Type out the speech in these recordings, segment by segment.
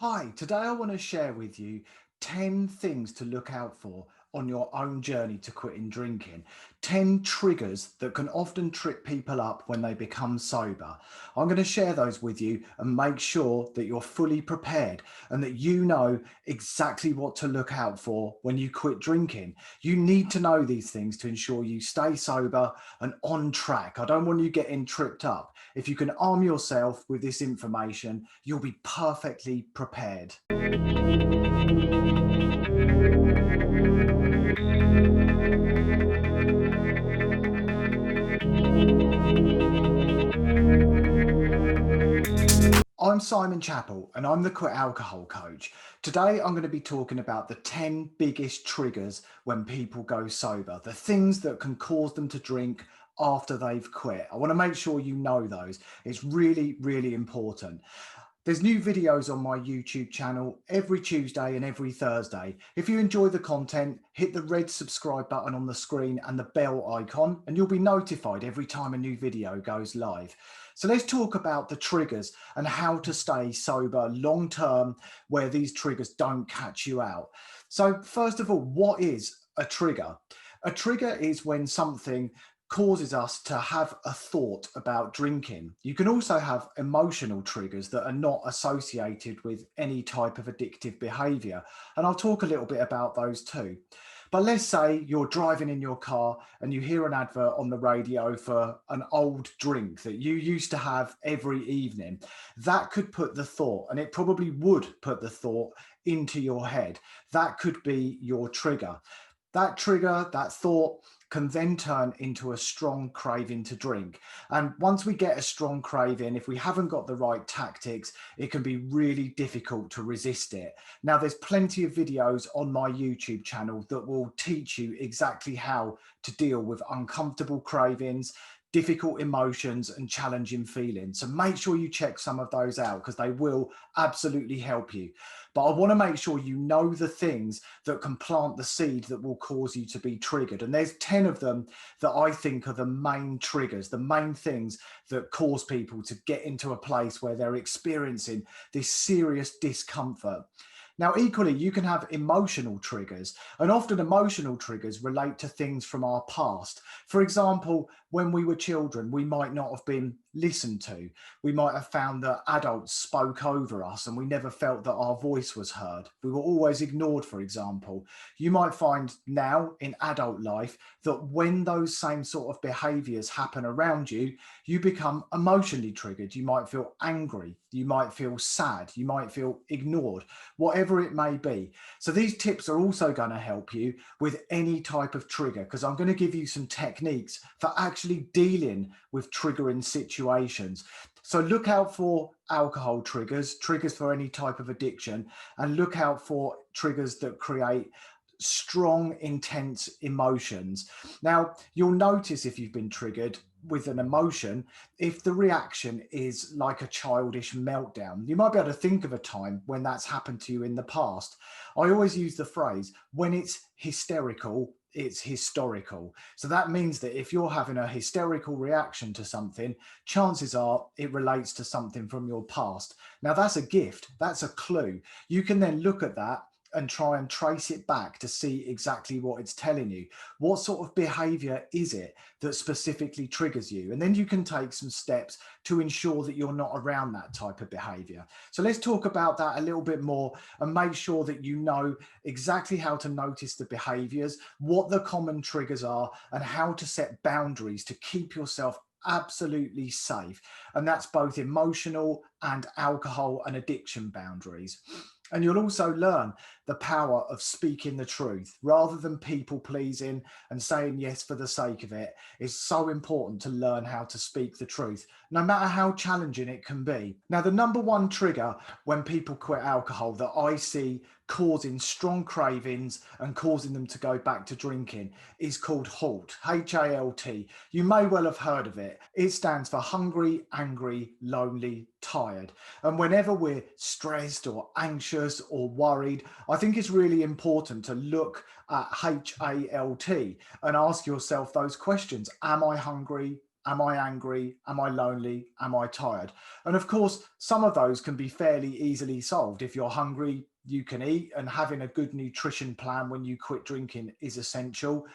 Hi, today I want to share with you 10 things to look out for on your own journey to quitting drinking. 10 triggers that can often trip people up when they become sober. I'm going to share those with you and make sure that you're fully prepared and that you know exactly what to look out for when you quit drinking. You need to know these things to ensure you stay sober and on track. I don't want you getting tripped up. If you can arm yourself with this information, you'll be perfectly prepared. I'm Simon Chappell and I'm the Quit Alcohol Coach. Today I'm going to be talking about the 10 biggest triggers when people go sober, the things that can cause them to drink after they've quit. I want to make sure you know those. It's really, really important. There's new videos on my YouTube channel every Tuesday and every Thursday. If you enjoy the content, hit the red subscribe button on the screen and the bell icon, and you'll be notified every time a new video goes live. So let's talk about the triggers and how to stay sober long term where these triggers don't catch you out. So first of all, what is a trigger? A trigger is when something causes us to have a thought about drinking. You can also have emotional triggers that are not associated with any type of addictive behavior. And I'll talk a little bit about those too. But let's say you're driving in your car and you hear an advert on the radio for an old drink that you used to have every evening. That could put the thought, and it probably would put the thought into your head. That could be your trigger. That trigger, that thought, can then turn into a strong craving to drink. And once we get a strong craving, if we haven't got the right tactics, it can be really difficult to resist it. Now, there's plenty of videos on my YouTube channel that will teach you exactly how to deal with uncomfortable cravings, difficult emotions and challenging feelings. So make sure you check some of those out because they will absolutely help you. But I want to make sure you know the things that can plant the seed that will cause you to be triggered. And there's 10 of them that I think are the main triggers, the main things that cause people to get into a place where they're experiencing this serious discomfort. Now, equally, you can have emotional triggers, and often emotional triggers relate to things from our past. For example, when we were children, we might not have been listened to. We might have found that adults spoke over us and we never felt that our voice was heard. We were always ignored, for example. You might find now in adult life that when those same sort of behaviors happen around you, you become emotionally triggered. You might feel angry. You might feel sad. You might feel ignored, whatever it may be. So these tips are also going to help you with any type of trigger because I'm going to give you some techniques for actually dealing with triggering situations. So look out for alcohol triggers, triggers for any type of addiction, and look out for triggers that create strong, intense emotions. Now, you'll notice if you've been triggered with an emotion, if the reaction is like a childish meltdown. You might be able to think of a time when that's happened to you in the past. I always use the phrase, when it's hysterical, it's historical. So that means that if you're having a hysterical reaction to something, chances are it relates to something from your past. Now that's a gift, that's a clue. You can then look at that and try and trace it back to see exactly what it's telling you. What sort of behavior is it that specifically triggers you? And then you can take some steps to ensure that you're not around that type of behavior. So let's talk about that a little bit more and make sure that you know exactly how to notice the behaviors, what the common triggers are, and how to set boundaries to keep yourself absolutely safe. And that's both emotional and alcohol and addiction boundaries. And you'll also learn the power of speaking the truth rather than people pleasing and saying yes for the sake of it. It's so important to learn how to speak the truth, no matter how challenging it can be. Now, the number one trigger when people quit alcohol that I see causing strong cravings and causing them to go back to drinking is called HALT, H-A-L-T. You may well have heard of it. It stands for hungry, angry, lonely, tired. And whenever we're stressed or anxious or worried, I think it's really important to look at HALT and ask yourself those questions. Am I hungry? Am I angry? Am I lonely? Am I tired? And of course, some of those can be fairly easily solved. If you're hungry, you can eat, and having a good nutrition plan when you quit drinking is essential.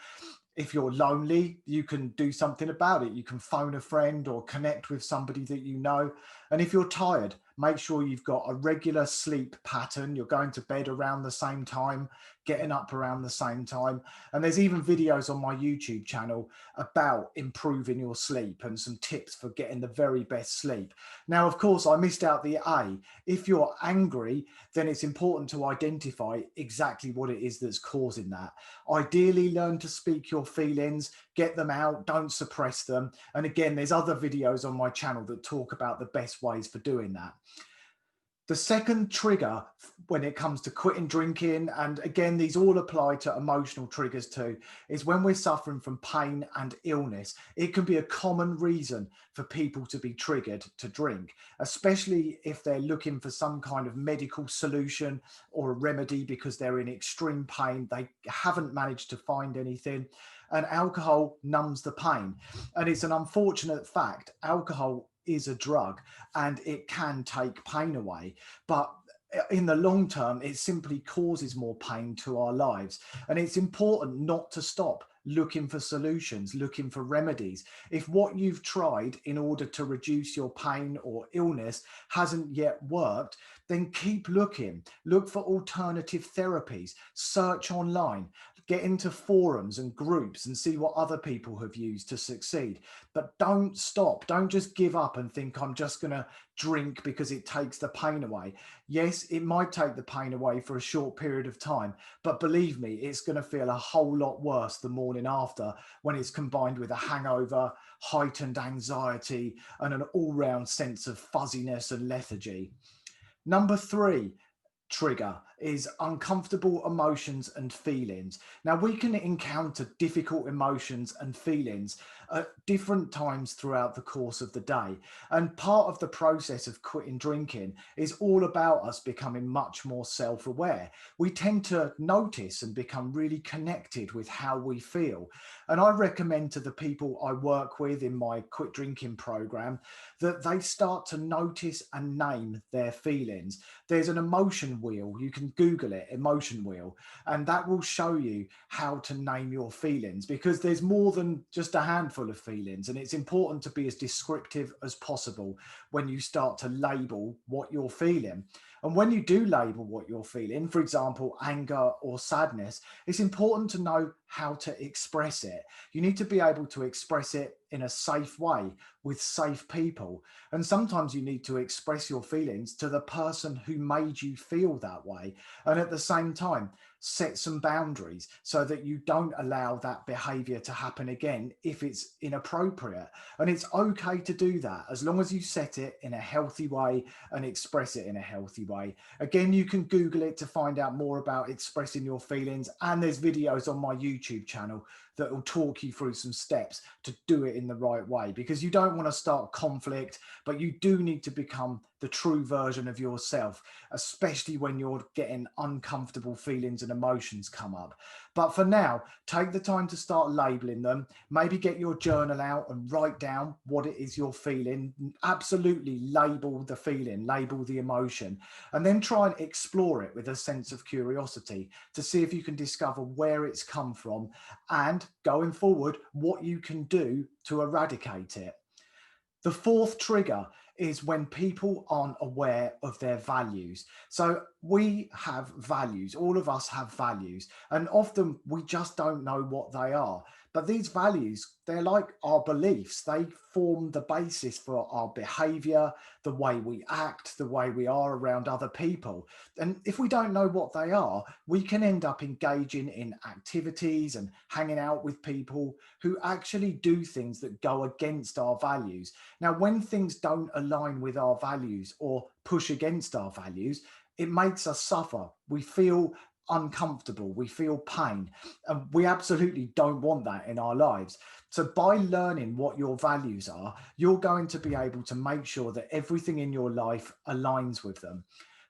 If you're lonely, you can do something about it. You can phone a friend or connect with somebody that you know. And if you're tired, make sure you've got a regular sleep pattern. You're going to bed around the same time, getting up around the same time. And there's even videos on my YouTube channel about improving your sleep and some tips for getting the very best sleep. Now, of course, I missed out the A. If you're angry, then it's important to identify exactly what it is that's causing that. Ideally, learn to speak your feelings, get them out, don't suppress them. And again, there's other videos on my channel that talk about the best ways for doing that. The second trigger when it comes to quitting drinking, and again, these all apply to emotional triggers too, is when we're suffering from pain and illness. It can be a common reason for people to be triggered to drink, especially if they're looking for some kind of medical solution or a remedy because they're in extreme pain. They haven't managed to find anything, and alcohol numbs the pain. And it's an unfortunate fact. Alcohol is a drug and it can take pain away, but in the long term it simply causes more pain to our lives. And it's important not to stop looking for solutions, looking for remedies. If what you've tried in order to reduce your pain or illness hasn't yet worked, then keep looking. Look for alternative therapies, search online, get into forums and groups and see what other people have used to succeed. But don't stop. Don't just give up and think, I'm just going to drink because it takes the pain away. Yes, it might take the pain away for a short period of time, but believe me, it's going to feel a whole lot worse the morning after when it's combined with a hangover, heightened anxiety, and an all-round sense of fuzziness and lethargy. Number three trigger is uncomfortable emotions and feelings. Now, we can encounter difficult emotions and feelings at different times throughout the course of the day. And part of the process of quitting drinking is all about us becoming much more self-aware. We tend to notice and become really connected with how we feel. And I recommend to the people I work with in my quit drinking program that they start to notice and name their feelings. There's an emotion wheel. You can Google it, emotion wheel, and that will show you how to name your feelings, because there's more than just a handful of feelings. And it's important to be as descriptive as possible when you start to label what you're feeling. And when you do label what you're feeling, for example, anger or sadness, it's important to know how to express it. You need to be able to express it in a safe way with safe people. And sometimes you need to express your feelings to the person who made you feel that way. And at the same time, set some boundaries so that you don't allow that behavior to happen again if it's inappropriate. And it's okay to do that as long as you set it in a healthy way and express it in a healthy way. Again, you can Google it to find out more about expressing your feelings. And there's videos on my YouTube channel that will talk you through some steps to do it in the right way, because you don't want to start conflict, but you do need to become the true version of yourself, especially when you're getting uncomfortable feelings and emotions come up. But for now, take the time to start labeling them. Maybe get your journal out and write down what it is you're feeling. Absolutely label the feeling, label the emotion, and then try and explore it with a sense of curiosity to see if you can discover where it's come from and, going forward, what you can do to eradicate it. The fourth trigger is when people aren't aware of their values. So we have values, all of us have values, and often we just don't know what they are. But these values, they're like our beliefs. They form the basis for our behavior, the way we act, the way we are around other people. And if we don't know what they are, we can end up engaging in activities and hanging out with people who actually do things that go against our values. Now, when things don't align with our values or push against our values, it makes us suffer. We feel uncomfortable, we feel pain, and we absolutely don't want that in our lives. So by learning what your values are, you're going to be able to make sure that everything in your life aligns with them.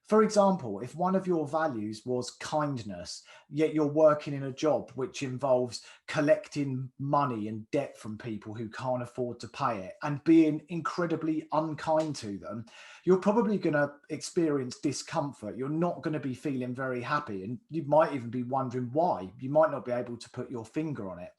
For example, if one of your values was kindness, yet you're working in a job which involves collecting money and debt from people who can't afford to pay it and being incredibly unkind to them, you're probably going to experience discomfort. You're not going to be feeling very happy. And you might even be wondering why. You might not be able to put your finger on it.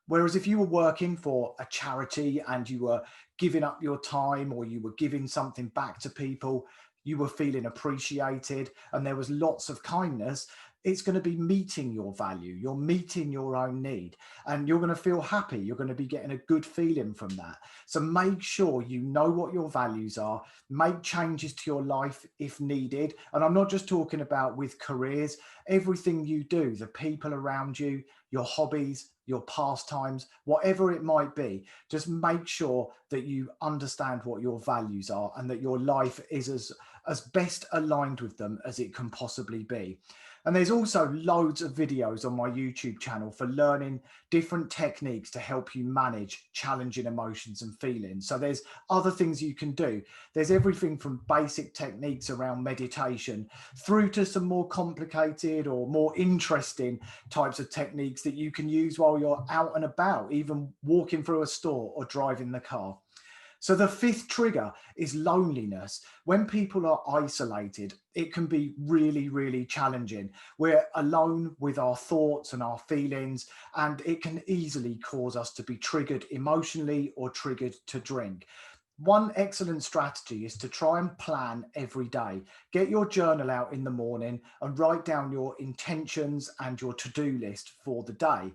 Whereas if you were working for a charity and you were giving up your time or you were giving something back to people, you were feeling appreciated and there was lots of kindness, it's going to be meeting your value. You're meeting your own need and you're going to feel happy. You're going to be getting a good feeling from that. So make sure you know what your values are, make changes to your life if needed. And I'm not just talking about with careers, everything you do, the people around you, your hobbies, your pastimes, whatever it might be, just make sure that you understand what your values are and that your life is as best aligned with them as it can possibly be. And there's also loads of videos on my YouTube channel for learning different techniques to help you manage challenging emotions and feelings. So there's other things you can do. There's everything from basic techniques around meditation through to some more complicated or more interesting types of techniques that you can use while you're out and about, even walking through a store or driving the car. So the fifth trigger is loneliness. When people are isolated, it can be really, really challenging. We're alone with our thoughts and our feelings, and it can easily cause us to be triggered emotionally or triggered to drink. One excellent strategy is to try and plan every day. Get your journal out in the morning and write down your intentions and your to-do list for the day.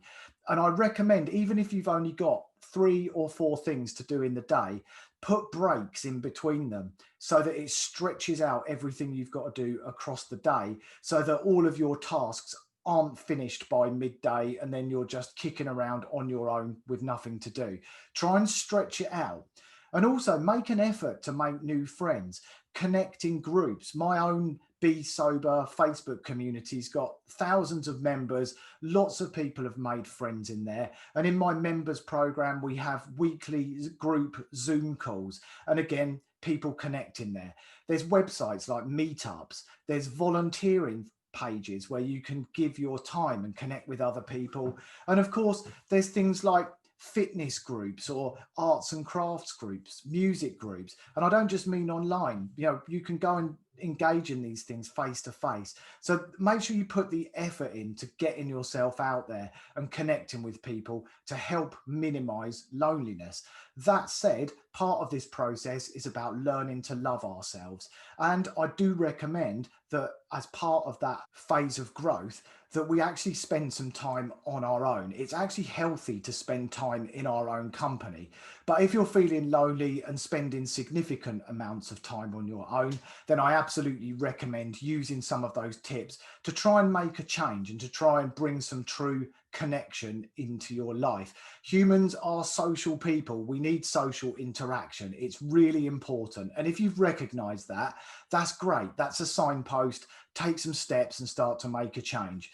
And I recommend, even if you've only got 3 or 4 things to do in the day, put breaks in between them so that it stretches out everything you've got to do across the day so that all of your tasks aren't finished by midday and then you're just kicking around on your own with nothing to do. Try and stretch it out. And also make an effort to make new friends, connect in groups. My own Be Sober Facebook community's got thousands of members. Lots of people have made friends in there. And in my members program, we have weekly group Zoom calls. And again, people connect in there. There's websites like meetups. There's volunteering pages where you can give your time and connect with other people. And of course, there's things like fitness groups or arts and crafts groups, music groups. And I don't just mean online. You can go and engage in these things face to face. So make sure you put the effort in to getting yourself out there and connecting with people to help minimize loneliness. That said, part of this process is about learning to love ourselves. And I do recommend that as part of that phase of growth, that we actually spend some time on our own. It's actually healthy to spend time in our own company. But if you're feeling lonely and spending significant amounts of time on your own, then I absolutely recommend using some of those tips to try and make a change and to try and bring some true connection into your life. Humans are social people. We need social interaction. It's really important. And if you've recognized that, that's great. That's a signpost. Take some steps and start to make a change.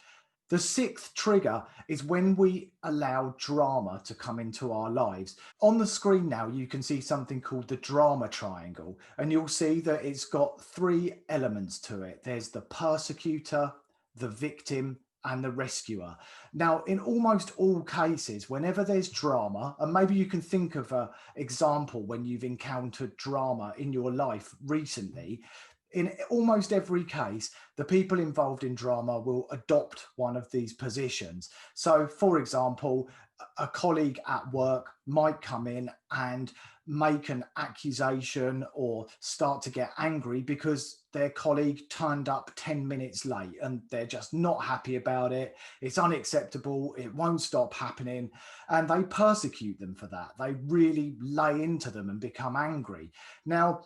The sixth trigger is when we allow drama to come into our lives. On the screen now, you can see something called the drama triangle, and you'll see that it's got 3 elements to it. There's the persecutor, the victim, and the rescuer. Now, in almost all cases, whenever there's drama, and maybe you can think of an example when you've encountered drama in your life recently, in almost every case, the people involved in drama will adopt one of these positions. So, for example, a colleague at work might come in and make an accusation or start to get angry because their colleague turned up 10 minutes late and they're just not happy about it. It's unacceptable. It won't stop happening. And they persecute them for that. They really lay into them and become angry. Now,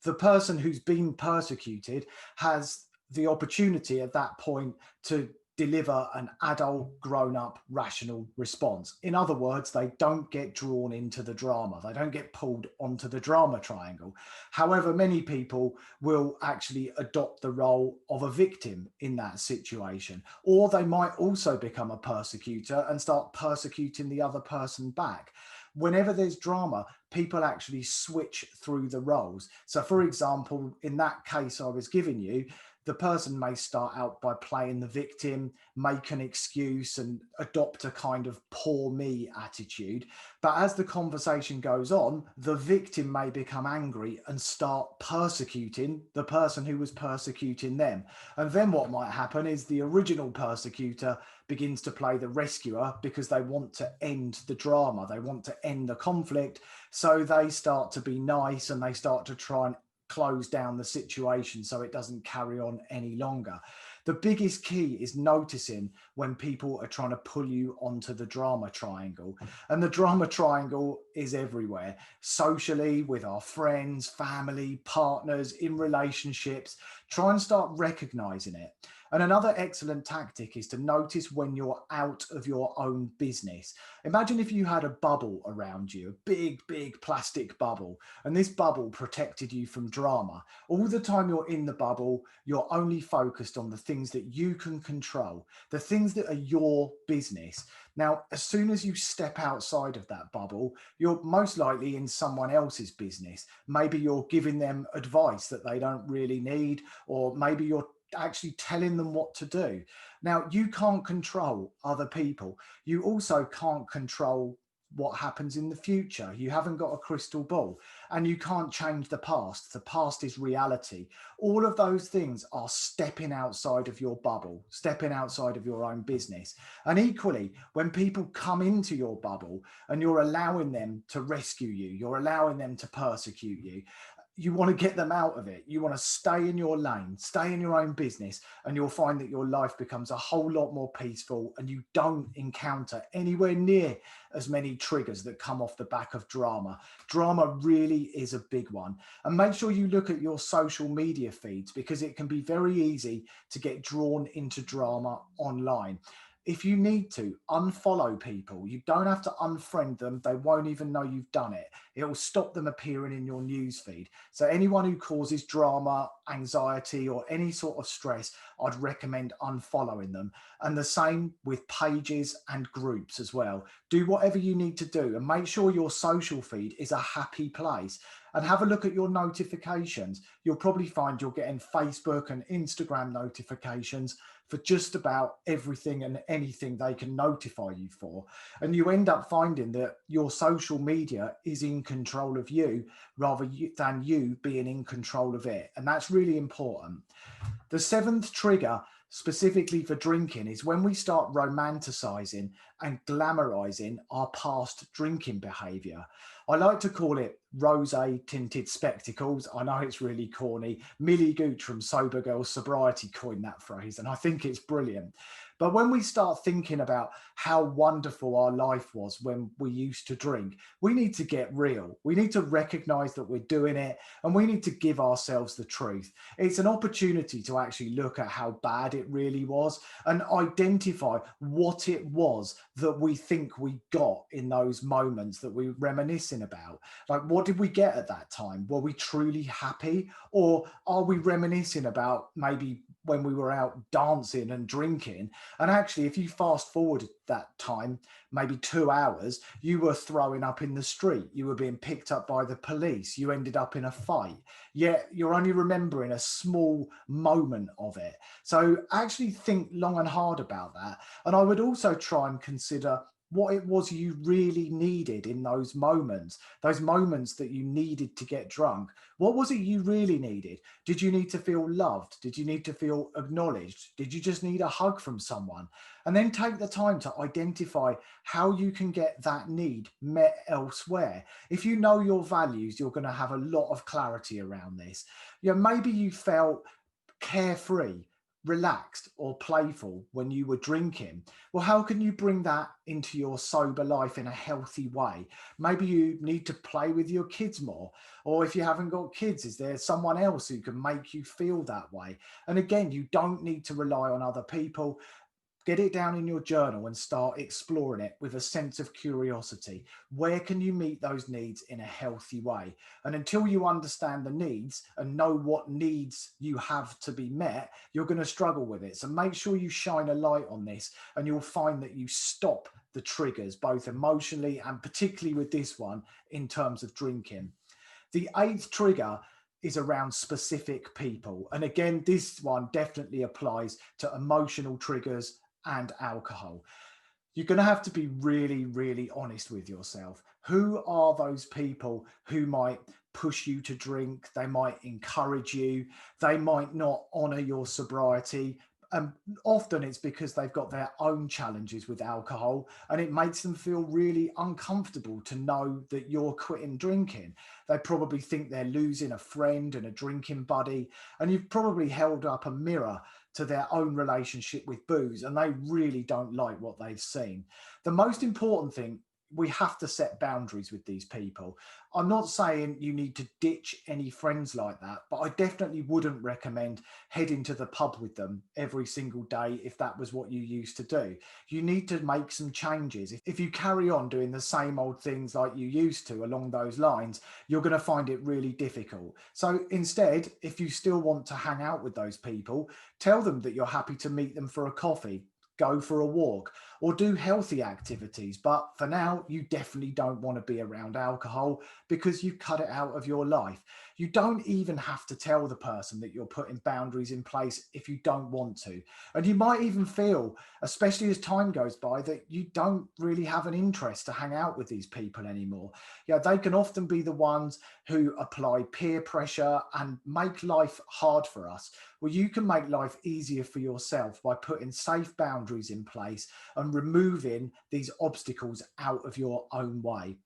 the person who's been persecuted has the opportunity at that point to deliver an adult, grown-up, rational response. In other words, they don't get drawn into the drama. They don't get pulled onto the drama triangle. However, many people will actually adopt the role of a victim in that situation, or they might also become a persecutor and start persecuting the other person back. Whenever there's drama, people actually switch through the roles. So, for example, in that case I was giving you, the person may start out by playing the victim, make an excuse, and adopt a kind of poor me attitude. But as the conversation goes on, the victim may become angry and start persecuting the person who was persecuting them. And then what might happen is the original persecutor begins to play the rescuer because they want to end the drama, they want to end the conflict. So they start to be nice and they start to try and close down the situation so it doesn't carry on any longer. The biggest key is noticing when people are trying to pull you onto the drama triangle. And the drama triangle is everywhere, socially, with our friends, family, partners, in relationships. Try and start recognizing it. And another excellent tactic is to notice when you're out of your own business. Imagine if you had a bubble around you, a big, big plastic bubble, and this bubble protected you from drama. All the time you're in the bubble, you're only focused on the things that you can control, the things that are your business. Now, as soon as you step outside of that bubble, you're most likely in someone else's business. Maybe you're giving them advice that they don't really need, or maybe you're actually telling them what to do. Now, you can't control other people. You also can't control what happens in the future. You haven't got a crystal ball, and you can't change the past. The past is reality. All of those things are stepping outside of your bubble, stepping outside of your own business. And equally, when people come into your bubble and you're allowing them to rescue you, you're allowing them to persecute you want to get them out of it. You want to stay in your lane, stay in your own business, and you'll find that your life becomes a whole lot more peaceful and you don't encounter anywhere near as many triggers that come off the back of drama. Drama really is a big one. And make sure you look at your social media feeds, because it can be very easy to get drawn into drama online. If you need to, unfollow people. You don't have to unfriend them. They won't even know you've done it. It will stop them appearing in your newsfeed. So anyone who causes drama, anxiety, or any sort of stress, I'd recommend unfollowing them. And the same with pages and groups as well. Do whatever you need to do and make sure your social feed is a happy place. And have a look at your notifications. You'll probably find you're getting Facebook and Instagram notifications for just about everything and anything they can notify you for. And you end up finding that your social media is in control of you rather than you being in control of it. And that's really important. The seventh trigger, specifically for drinking, is when we start romanticizing and glamorizing our past drinking behavior. I like to call it rose tinted spectacles. I know it's really corny. Millie Gooch from Sober Girl Sobriety coined that phrase, and I think it's brilliant. But when we start thinking about how wonderful our life was when we used to drink, we need to get real. We need to recognize that we're doing it, and we need to give ourselves the truth. It's an opportunity to actually look at how bad it really was and identify what it was that we think we got in those moments that we're reminiscing about. Like, what did we get at that time? Were we truly happy? Or are we reminiscing about maybe when we were out dancing and drinking? And actually, if you fast forward that time, maybe 2 hours, you were throwing up in the street, you were being picked up by the police, you ended up in a fight, yet you're only remembering a small moment of it. So actually think long and hard about that. And I would also try and consider what it was you really needed in those moments that you needed to get drunk. What was it you really needed? Did you need to feel loved? Did you need to feel acknowledged? Did you just need a hug from someone? And then take the time to identify how you can get that need met elsewhere. If you know your values, you're going to have a lot of clarity around this. Maybe you felt carefree, relaxed, or playful when you were drinking. Well, how can you bring that into your sober life in a healthy way? Maybe you need to play with your kids more. Or if you haven't got kids, is there someone else who can make you feel that way? And again, you don't need to rely on other people. Get it down in your journal and start exploring it with a sense of curiosity. Where can you meet those needs in a healthy way? And until you understand the needs and know what needs you have to be met, you're going to struggle with it. So make sure you shine a light on this, and you'll find that you stop the triggers, both emotionally and particularly with this one in terms of drinking. The eighth trigger is around specific people. And again, this one definitely applies to emotional triggers and alcohol. You're going to have to be really, really honest with yourself. Who are those people who might push you to drink? They might encourage you. They might not honor your sobriety. And often it's because they've got their own challenges with alcohol, and it makes them feel really uncomfortable to know that you're quitting drinking. They probably think they're losing a friend and a drinking buddy, and you've probably held up a mirror to their own relationship with booze, and they really don't like what they've seen. The most important thing, we have to set boundaries with these people. I'm not saying you need to ditch any friends like that, but I definitely wouldn't recommend heading to the pub with them every single day if that was what you used to do. You need to make some changes. If you carry on doing the same old things like you used to along those lines, you're going to find it really difficult. So instead, if you still want to hang out with those people, tell them that you're happy to meet them for a coffee, go for a walk, or do healthy activities. But for now, you definitely don't want to be around alcohol because you cut it out of your life. You don't even have to tell the person that you're putting boundaries in place if you don't want to. And you might even feel, especially as time goes by, that you don't really have an interest to hang out with these people anymore. Yeah, they can often be the ones who apply peer pressure and make life hard for us. Well, you can make life easier for yourself by putting safe boundaries in place and removing these obstacles out of your own way.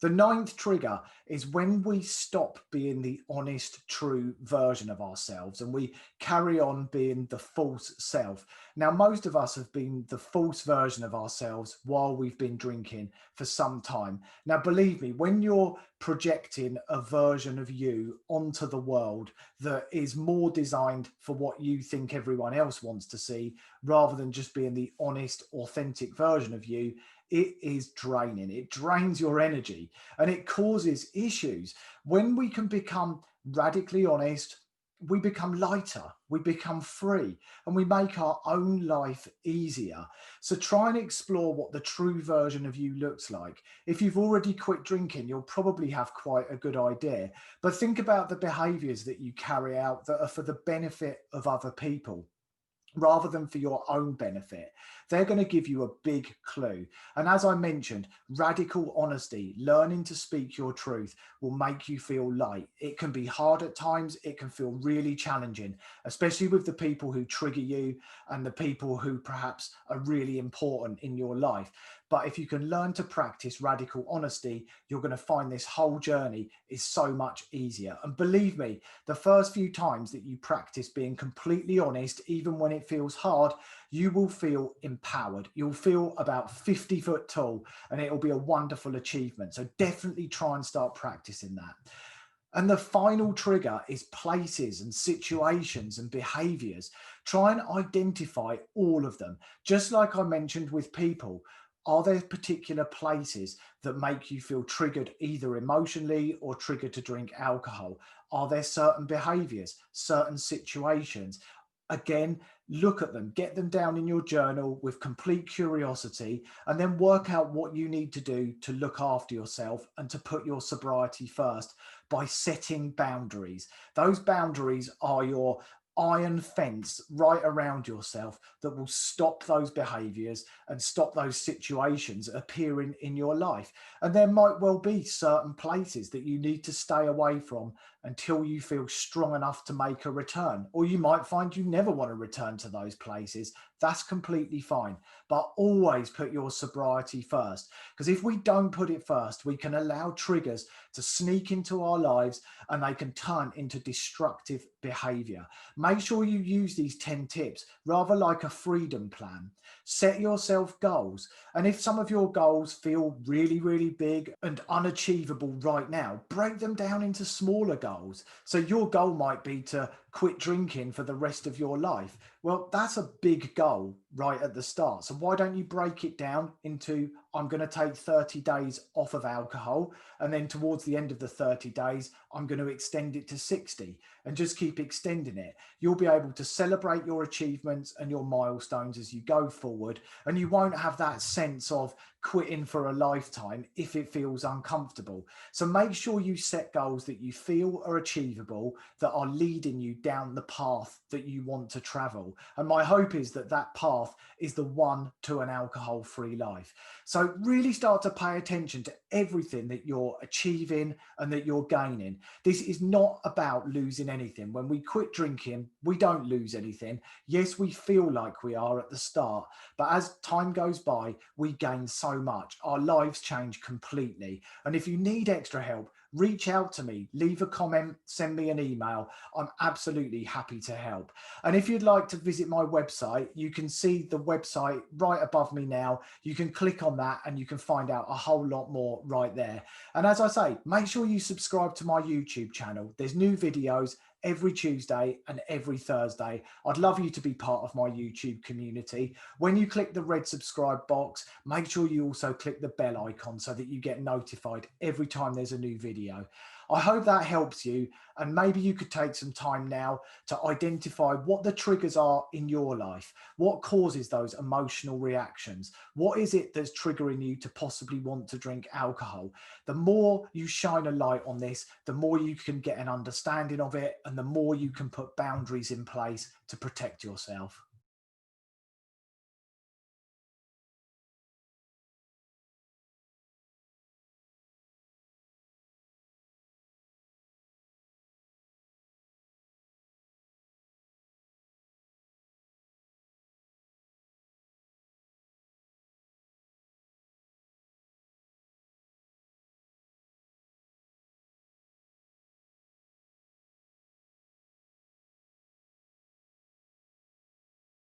The ninth trigger is when we stop being the honest, true version of ourselves and we carry on being the false self. Now, most of us have been the false version of ourselves while we've been drinking for some time. Now, believe me, when you're projecting a version of you onto the world that is more designed for what you think everyone else wants to see, rather than just being the honest, authentic version of you, it is draining. It drains your energy and it causes issues. When we can become radically honest, we become lighter, we become free, and we make our own life easier. So try and explore what the true version of you looks like. If you've already quit drinking, you'll probably have quite a good idea. But think about the behaviors that you carry out that are for the benefit of other people rather than for your own benefit. They're going to give you a big clue. And as I mentioned, radical honesty, learning to speak your truth, will make you feel light. It can be hard at times, it can feel really challenging, especially with the people who trigger you and the people who perhaps are really important in your life. But if you can learn to practice radical honesty, you're going to find this whole journey is so much easier. And believe me, the first few times that you practice being completely honest, even when it feels hard, you will feel empowered. You'll feel about 50 foot tall, and it will be a wonderful achievement. So definitely try and start practicing that. And the final trigger is places and situations and behaviors. Try and identify all of them. Just like I mentioned with people, are there particular places that make you feel triggered either emotionally or triggered to drink alcohol? Are there certain behaviors, certain situations? Again, look at them, get them down in your journal with complete curiosity, and then work out what you need to do to look after yourself and to put your sobriety first by setting boundaries. Those boundaries are your iron fence right around yourself that will stop those behaviors and stop those situations appearing in your life. And there might well be certain places that you need to stay away from until you feel strong enough to make a return. Or you might find you never want to return to those places. That's completely fine. But always put your sobriety first. Because if we don't put it first, we can allow triggers to sneak into our lives and they can turn into destructive behavior. Make sure you use these 10 tips rather like a freedom plan. Set yourself goals. And if some of your goals feel really, really big and unachievable right now, break them down into smaller goals. So your goal might be to quit drinking for the rest of your life. Well, that's a big goal right at the start. So why don't you break it down into, I'm going to take 30 days off of alcohol, and then towards the end of the 30 days, I'm going to extend it to 60, and just keep extending it. You'll be able to celebrate your achievements and your milestones as you go forward, and you won't have that sense of quitting for a lifetime if it feels uncomfortable. So make sure you set goals that you feel are achievable, that are leading you down the path that you want to travel. And my hope is that that path is the one to an alcohol-free life. So really start to pay attention to everything that you're achieving and that you're gaining. This is not about losing anything. When we quit drinking, we don't lose anything. Yes, we feel like we are at the start, but as time goes by, we gain so much. Our lives change completely. And if you need extra help, reach out to me, leave a comment, send me an email. I'm absolutely happy to help. And if you'd like to visit my website, you can see the website right above me now. You can click on that and you can find out a whole lot more right there. And as I say, make sure you subscribe to my YouTube channel. There's new videos every Tuesday and every Thursday. I'd love you to be part of my YouTube community. When you click the red subscribe box, make sure you also click the bell icon so that you get notified every time there's a new video. I hope that helps you, and maybe you could take some time now to identify what the triggers are in your life. What causes those emotional reactions? What is it that's triggering you to possibly want to drink alcohol? The more you shine a light on this, the more you can get an understanding of it, and the more you can put boundaries in place to protect yourself.